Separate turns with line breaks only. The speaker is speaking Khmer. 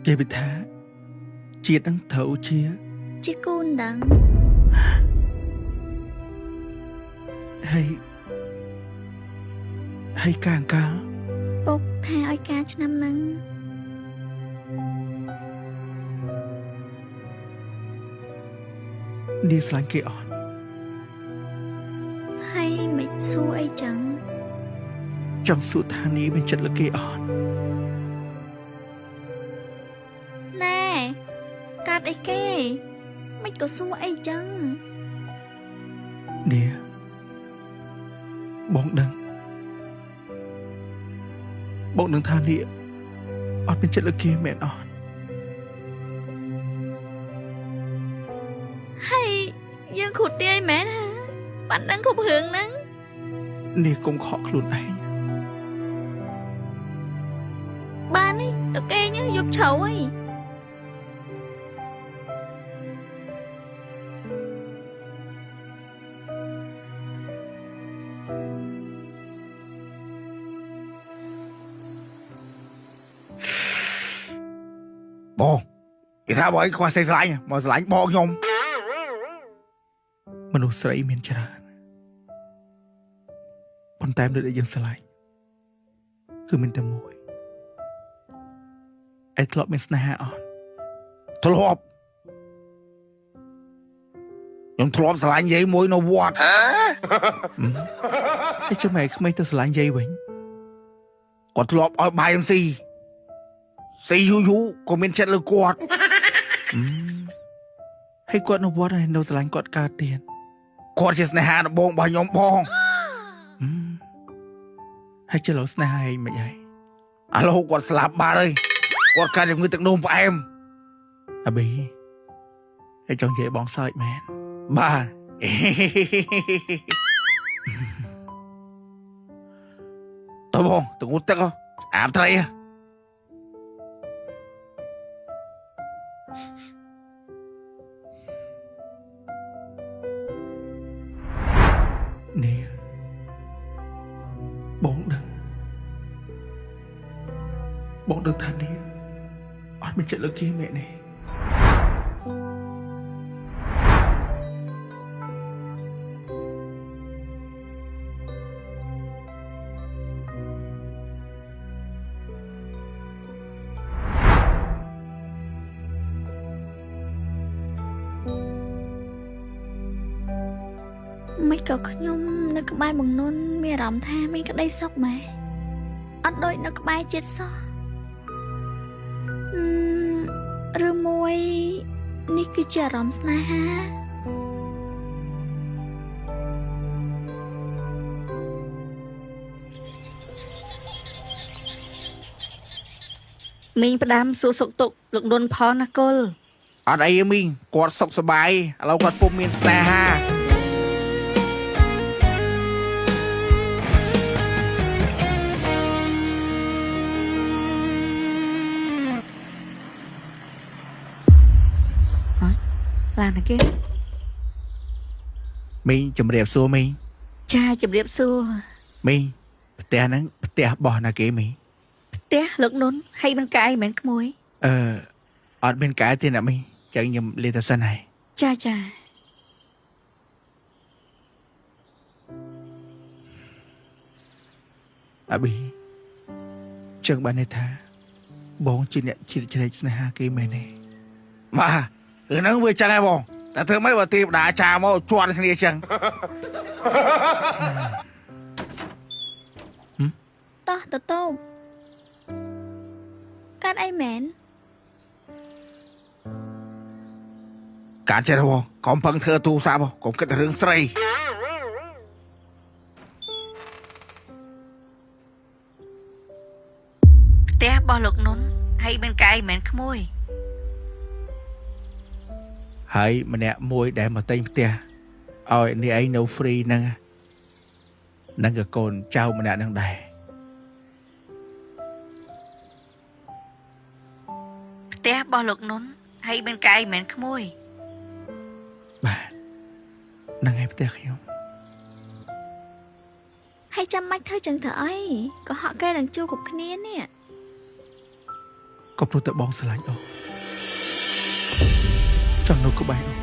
Kể bị thả chia đắng thấu chia
Chị cún đắng
hay càng cao
Bốc tha oi ca cho năm nắng
đi slang kê on
Hay mệt xua ấy chẳng
trong sự than ní bên chân là kê on
Nè Cát ấy kê Mệt có xua ấy chẳng
nè bọn đừng than ní on bên chân là kê mẹ on
Hay Dương khụt đi ấy mẹ hả Bạn đang khúc hưởng nắng
nè cũng khó luôn ấy
Bạn ấy tao kê nhá dục chấu ấy
Bồ Thì tha bởi khoa xe lại mà lại bò nhông
មនុស្សស្រីមានច្រើនប៉ុន្តែមនុស្សដែលយើងស្រឡាញ់គឺមានតែមួយឯធ្លាប់មានស្នេហាអត់
ធ្លាប់ខ្ញុំធ្លាប់ស្រឡាញ់យាយមួយនៅវត្ត
ហើយចាំឯងក្មេងទៅស្រឡាញ់យាយវិញ
គាត់ធ្លាប់ឲ្យបាយខ្ញុំស៊ីយូរក៏មានចិត្តលើគាត់
ហើយគាត់នៅវត្តហើយនៅស្រឡាញ់គាត់កើតទៀត
គាត់ជាស្នេហាដំបូងរបស់ខ្ញុំបង
ហើយចុះលោកស្នេហាឯងមិនអី
ឥឡូវគាត់ស្លាប់បាត់ហើយគាត់កើតជំងឺទឹកនោមផ្អែម
អាប៊ីហើយចង់និយាយបងសើចមែន
បាទ ទៅបងទៅងូតទឹកអាបត្រី
នេះបងដឹងថានេះអត់មានចិត្តលើគេមែនទេ
Mấy cậu nhung nó cứ bay bằng nôn mẹ rõm tha mình cái đây sốc mà Ất đôi nó cứ bay chết so Rư môi Ní cứ chờ rõm sna ha
Mình phải đam số sốc tục lực đồn phó nà cô
អត់អីទេមីងគាត់សុខសប្បាយឥឡូវគាត់ពុំមានស្នេហា
Là nè kia
មីងជំរាបសួរមីង
Cha chụp điệp xua
មីងផ្ទះហ្នឹងផ្ទះបោះណាគេមីង
Té lực đồn hay bên cái mến cái mối
អត់មានកែទេណាមីងចឹងខ្ញុំលេទៅសិនហើយ
Cha cha
អាប៊ីចឹងបានន័យថាបងជាអ្នកជ្រៀតជ្រែកស្នេហាគេមែនទេ
បាទគឺហ្នឹងវាចឹងហើយបងតែធ្វើម៉េចបើទេវតាចាមកជន់គ្នាចឹង
Tao tao tao Cát ấy mến
កាត់ចេះទេបងកុំពឹងធ្វើទូរស័ព្ទកុំគិតតែរឿងស្រី
Té bỏ lực đồn hay bên cái mến cái mối
ហើយម្នាក់មួយដែលមកទិញផ្ទះឲ្យនេះឯងនៅ free ហ្នឹងនឹងក៏កូនចៅម្នាក់ហ្នឹងដែរ
Té bỏ lực đồn hay bên cái mến cái mối
បាទហ្នឹងឯងផ្ទះខ្ញុំ
Hay chăm mách thơ chẳng thở ấy Có họ kê đằng chu cục kia nè
ក៏ព្រោះតែបងស្រឡាញ់អូនចង់នៅក្បែរអូន